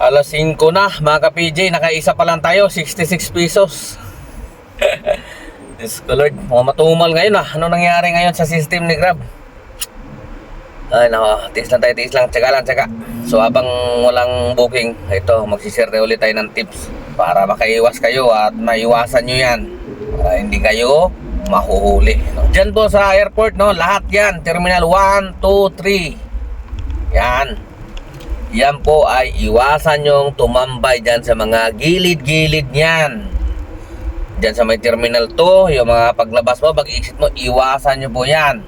Alas 5 na mga ka-PJ, nakaisa pa lang tayo, 66 pesos. Diyos ko Lord, mga matumal ngayon ah. Ano nangyari ngayon sa system ni Grab? Ay nako, tiis lang, tsaga lang, tsaga. So habang walang booking, ito, magsishare ulit tayo ng tips para makaiwas kayo at maiwasan nyo yan. Para hindi kayo mahuhuli. Diyan po sa airport, no, lahat yan, Terminal 1, 2, 3. Yan. Yan po ay iwasan nyong tumambay dyan sa mga gilid-gilid niyan. Dyan sa may Terminal 2, yung mga paglabas mo, pag-exit mo, iwasan nyo po yan.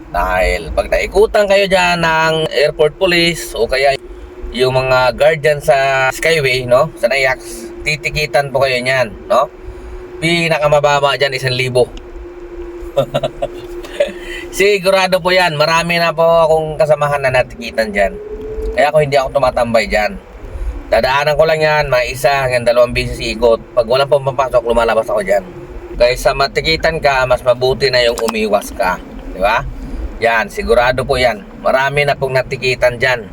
Dahil pag naikutan kayo dyan ng airport police o kaya yung mga guard dyan sa Skyway, no, sa Nayax, titikitan po kayo niyan, no. Pinakamababa dyan 1,000. Sigurado po yan. Marami na po akong kasamahan na natikitan dyan. Kaya hindi ako tumatambay dyan. Dadaanan ko lang yan, mga isa hanggang 2 beses ikot. Pag walang pumapasok, lumalabas ako dyan. Kaysa matikitan ka, mas mabuti na yung umiwas ka. Di ba? Yan, sigurado po yan. Marami na pong natikitan dyan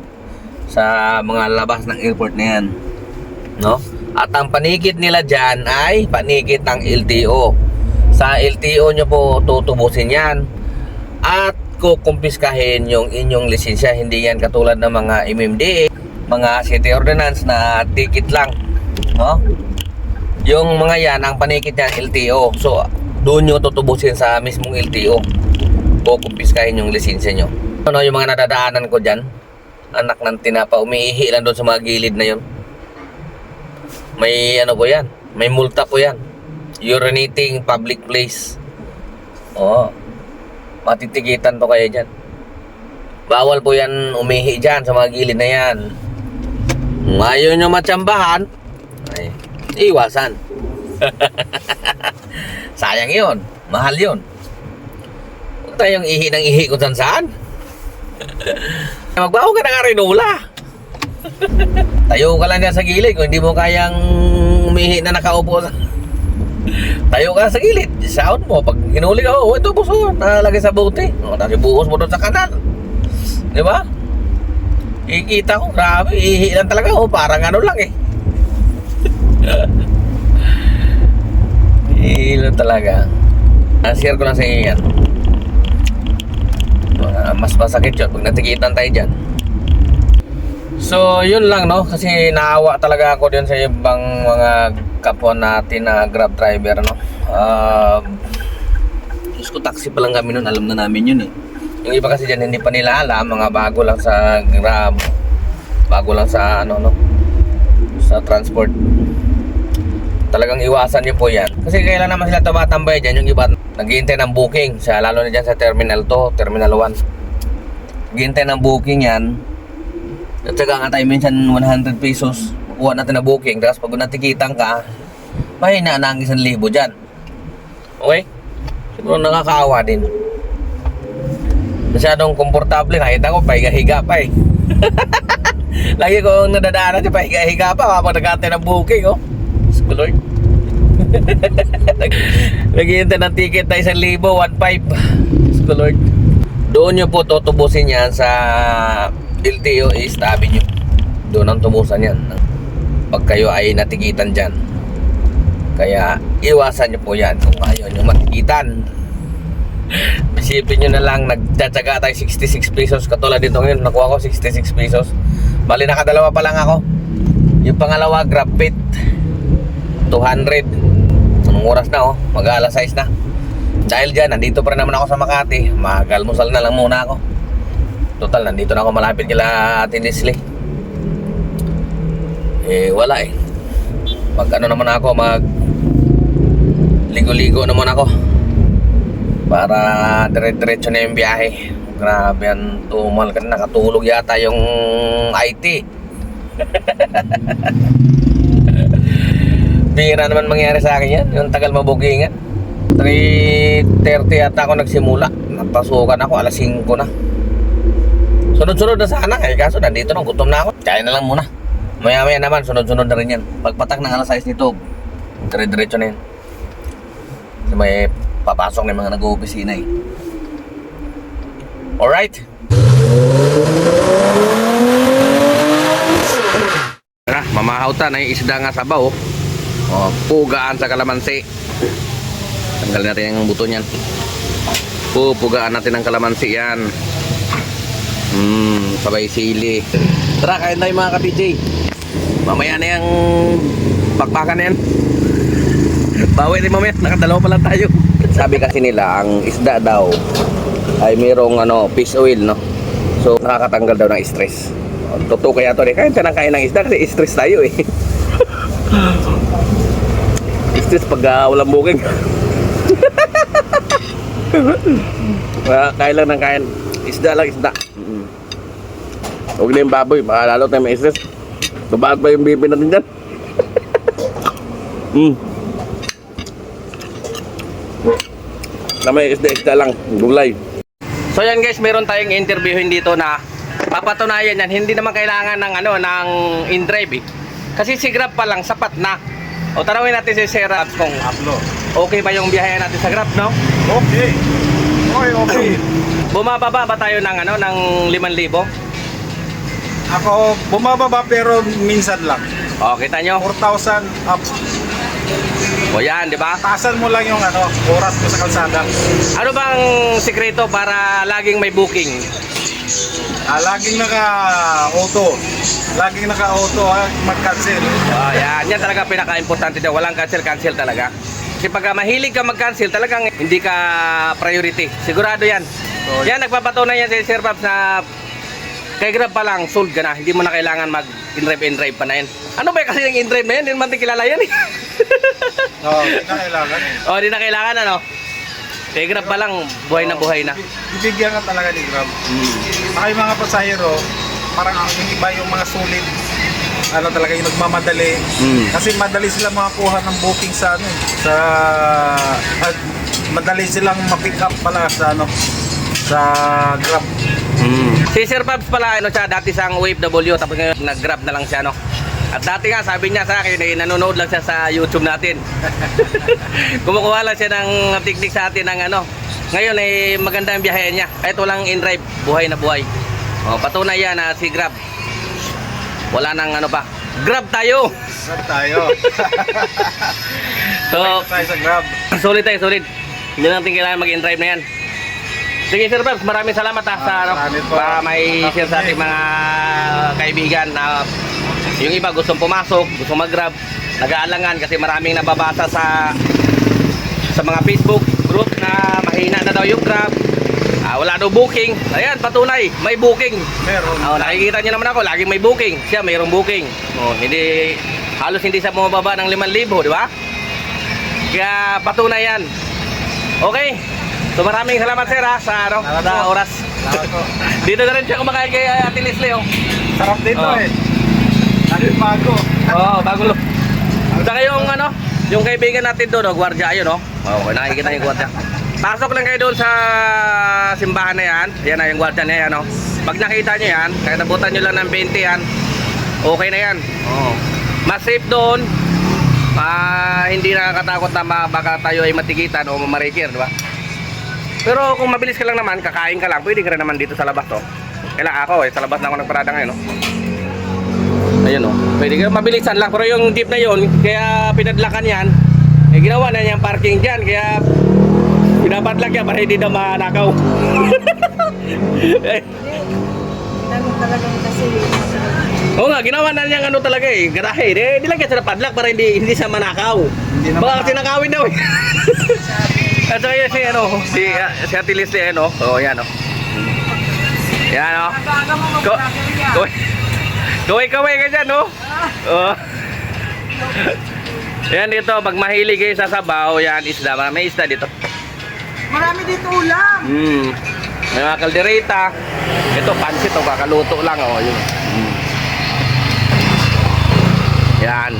sa mga labas ng airport na yan, no? At ang panikit nila dyan ay panikit ng LTO. Sa LTO nyo po tutubusin yan at kukumpiskahin yung inyong lisensya. Hindi yan katulad ng mga MMDA, mga city ordinance na ticket lang, no? Yung mga yan, ang panikit niyan LTO. So doon nyo tutubusin sa mismong LTO, kukumpiskahin yung lisensya nyo. Ano yung mga nadadaanan ko dyan, anak ng tinapa, umiihi lang doon sa mga gilid na yun. May ano po yan, may multa po yan. Urinating public place. Oo, matitikitan po kayo dyan. Bawal po yan umihi dyan sa mga gilid na yan. Ngayon nyo matsambahan, ay iwasan. Sayang yun, mahal yun. Huwag tayong ihi ng ihi kung saan. Magbaho ka ng arinula. Tayo ka lang dyan sa gilid. Kung hindi mo kayang umihi na nakaupo sa... Tayo ka sa gilid, sound mo. Pag hinuli ka, oh, ito buso, nalagay sa bote. Tapos ibuhos mo doon sa kanal. Di ba? Ikita ko, grabe, ihi lang talaga. Oh, parang ano lang eh. Ihi lang talaga. Share ko lang sa inyo yan. Mas masakit yun pag natikitan tayo dyan. So yun lang, no, kasi naawa talaga ako din sa ibang mga kapwa natin na Grab driver, no. Diyos ko, taxi pa lang kami nun, alam na namin yun eh. Yung iba kasi dyan hindi pa nila alam, mga bago lang sa Grab, bago lang sa ano, no, sa transport. Talagang iwasan nyo po yan. Kasi kailan naman sila tumatambay dyan, yung iba naghihintay ng booking, lalo na dyan sa Terminal 2, Terminal 1. Naghihintay ng booking yan. At saka nga tayo minsan 100 pesos kuha natin na booking, tapos pag natikitan ka, mahina na ang 1,000 dyan. Okay? Siguro nakakaawa din. Masyadong komportable. Nakita ko, pahiga-higa pa eh. Lagi ko nadadaanan siya, pahiga-higa pa kapag nagkatay ng booking, oh. Lord. Naghihintay ng ticket na 1,000, 1,500. Lord. Doon nyo po tutubusin yan sa LTO East Avenue. Doon ang tumusan yan pag kayo ay natikitan dyan. Kaya iwasan nyo po yan kung ayaw nyo matikitan. Isipin nyo na lang, nagtsatsaga tayo 66 pesos. Katulad dito ngayon, nakuha ko 66 pesos. Bali nakadalawa pa lang ako. Yung pangalawa, Grab Pit, 200. Anong oras na, oh? Mag-alas 6 na. Dahil dyan, nandito pa rin naman ako sa Makati, mag-almusal na lang muna ako. Total, nandito na ako malapit kila Ate Leslie. Eh, wala eh. Mag-ano naman ako, ligo-ligo naman ako. Para dire-diretso na yung biyahe. Grabe yan, tumal ka na. Nakatulog yata yung IT. Bira naman mangyari sa akin yan. Yung tagal mabugingan. 3:30 yata ako nagsimula. Napasukan ako, alas 5 na. Sunod-sunod na sana eh. Kaso nandito na, gutom na ako. Kaya na lang muna. Maya-maya naman, sunod-sunod na rin yan. Pagpatak ng alas 6 nito, dire-diretso na yan. Kasi may papasok na yung mga nag-opisina eh. Alright. Tara, Mamahautan ay isda nga sabaw. Oh, pugaan sa kalamansi. Tanggalin natin yung buto niyan. Pupugaan natin ang kalamansi yan. Sabay sili. Tara, kain tayo mga ka-PJ. Mamaya na yung bakbakan na yan. Bawi din mamaya, nakadalawa pa lang tayo. Sabi kasi nila, ang isda daw ay mayroong fish oil, no? So, nakakatanggal daw ng stress. Totoo kaya to, kain tayo ng kain ng isda kasi stress tayo eh. Stress pag walang booking. Kain lang ng kain. Isda lang, isda. Huwag na yung baboy, baka lalo tayo may stress. Babaag pa yung bibi natin dyan. Na may isda lang, gulay. So yan guys, meron tayong interviewin dito na papatunayan yan. Hindi naman kailangan ng ng in-drive eh. Kasi si Grab pa lang sapat na. O tanawin natin si Sir Rabs kung okay ba yung biyahe natin sa Grab, no? Okay. Okay. Bumababa ba tayo ng ng 5,000? Ako, bumababa pero minsan lang. O, kita nyo? 4,000 up. O yan, di ba? Taasan mo lang yung oras ko sa kalsada. Ano bang sikreto para laging may booking? Laging naka-auto. Laging naka-auto, mag-cancel. O, yan. Yan talaga pinaka-importante dyan. Walang cancel talaga. Kasi pag mahilig ka mag-cancel, talagang hindi ka priority. Sigurado yan. So, yan, nagpapatunay yan si Sir Babs na kay Grab pa lang, sold ka na. Hindi mo na kailangan mag-in-drive pa na yan. Ano ba kasi yung in-drive na yan? Hindi naman din kilala yan eh. Oo, hindi na kailangan eh. O, hindi na kailangan Kay Grab pa lang, buhay na buhay na. Bibigyan ka talaga ni Grab. Saka yung mga pasahero, parang yung iba yung mga sulit. Talaga yung nagmamadali. Kasi madali sila makakuha ng booking sa madali silang ma-pick up pala sa sa Grab. Si Sir Babs pala siya dati sang OFW tapos ngayon nag-Grab na lang siya At dati nga sabi niya sa akin nanonood lang siya sa YouTube natin. Kumukuha lang siya ng technique sa atin ng Ngayon maganda ang biyahe niya. Kahit walang in-drive, buhay na buhay. O, patunay yan na si Grab. Wala nang pa. Grab tayo. Grab tayo. So, tayo sa Grab. Solid tayo, solid. Hindi natin kailangan mag-in-drive na yan. Sige Sir Babs, maraming salamat sa para may share sa ating mga kaibigan na yung iba gustong pumasok, gustong mag-Grab, nag-aalangan kasi maraming nababasa sa mga Facebook group na mahina na daw yung Grab. Wala daw booking. Ayan, patunay, may booking. Meron. Nakikita niyo naman ako, laging may booking. Siya mayroong booking. Halos hindi siya bumababa ng 5,000, di ba? Kaya patunay yan. Okay. So maraming salamat sir sa oras. Dito na rin siya kumakain kay Ate Leslie Sarap dito Lagi bago. Bago lo. Saka yung kaibigan natin doon, gwardiya ayun Okay, nakikita yung gwardiya. Pasok lang kayo doon sa simbahan na yan. Yan na yung gwardiya na yan Pag nakita nyo yan, kahit abutan nyo lang ng 20 yan, okay na yan. Mas safe doon. Hindi nakakatakot na baka tayo ay matigitan o mamarikir, di ba? Pero kung mabilis ka lang naman, kakain ka lang, pwede ka rin naman dito sa labas Kailangan ako sa labas na ako nagparada ngayon Ayun pwede ka mabilisan lang. Pero yung jeep na yun, kaya pinadlakan yan, ginawa na niyang parking dyan, kaya pinapadlak yan para hindi na manakaw. Ginamit talaga kasi Oo nga, ginawa na niyang talaga garahe. Hindi lang siya padlak para hindi siya manakaw. Baka kasi nakawin daw At so yun si Ate Leslie yan yan Yan Kaway ka dyan Yan dito, pag mahilig kayo sa sabaw, yan isda, may isda dito. marami dito ulam. May mga kaldereta. Ito, pansit kakaluto lang yun. Yan.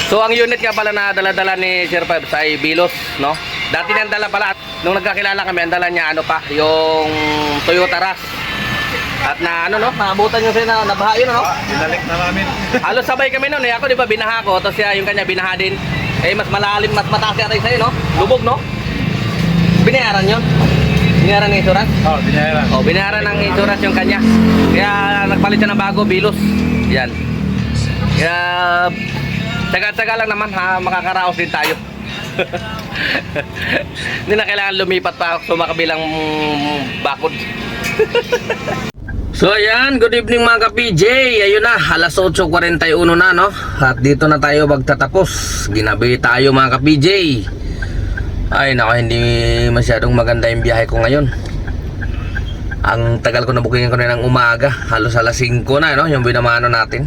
So ang unit nga pala na dala-dala ni Sir Babs ay Bilos, Dati niyang dala pala at nung nagkakilala kami, ang dala niya yung Toyota Rush. At naabutan niyo siya na nabaha yun, Binalik na namin. Halos sabay kami noon Ako di ba binaha ko, tapos yung kanya binaha din. Mas malalim, mas mataas yata sa'yo, Lubog, Binayaran yun? Binayaran ng insurance? Binayaran. Binayaran ng insurance yung kanya. Kaya nagpalit siya ng bago, Bilos. Yan. Kaya tsaga-tsaga lang naman ha, makakaraos din tayo. Hindi na kailangan lumipat pa sa makabilang bakod. So ayan, good evening mga ka-PJ. Ayun na, alas 8:41 na no. At dito na tayo magtatapos. Ginabi tayo mga ka-PJ. Ay nako, hindi masyadong maganda yung biyahe ko ngayon. Ang tagal ko na booking ko na ng umaga. Halos alas 5 na no, yung binamano natin.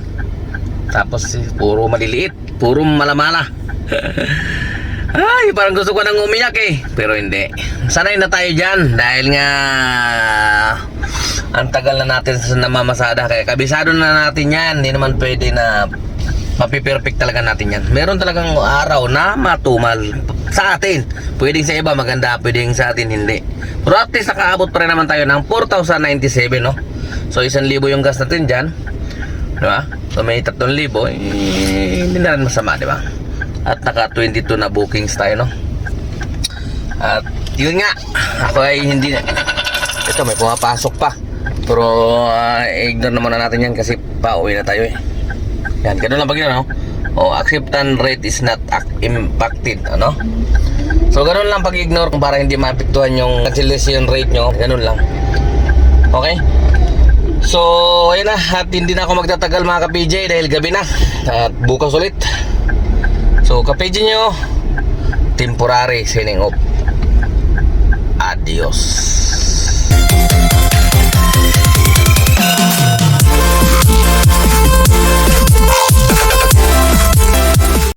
Tapos puro maliliit, puro malamala. Ay, parang gusto ko nang umiyak eh. Pero hindi. Sanay na tayo dyan. Dahil nga ang tagal na natin sa namamasada. Kaya kabisado na natin yan. Hindi naman pwede na mapiperfect talaga natin yan. Meron talagang araw na matumal sa atin. Pwedeng sa iba maganda, pwedeng sa atin hindi. Pero at least nakaabot pa rin naman tayo ng 4,097 no. So 1,000 yung gas natin dyan, diba? So may 3,000 hindi na rin masama, diba? At naka 22 na bookings tayo no. At yun nga, ako ay hindi na. Ito may pumapasok pa. Pero ignore naman na natin yan kasi pauwi na tayo eh. Yan, ganun lang pag yun no. O, acceptance rate is not impacted, ano? So ganun lang pag-ignore kung para hindi maapektuhan yung cancellation rate nyo. Ganun lang. Okay? So, ayun na. At hindi na ako magtatagal mga ka-PJ dahil gabi na. At bukas ulit. So, ka-PJ nyo, temporary signing off. Adios.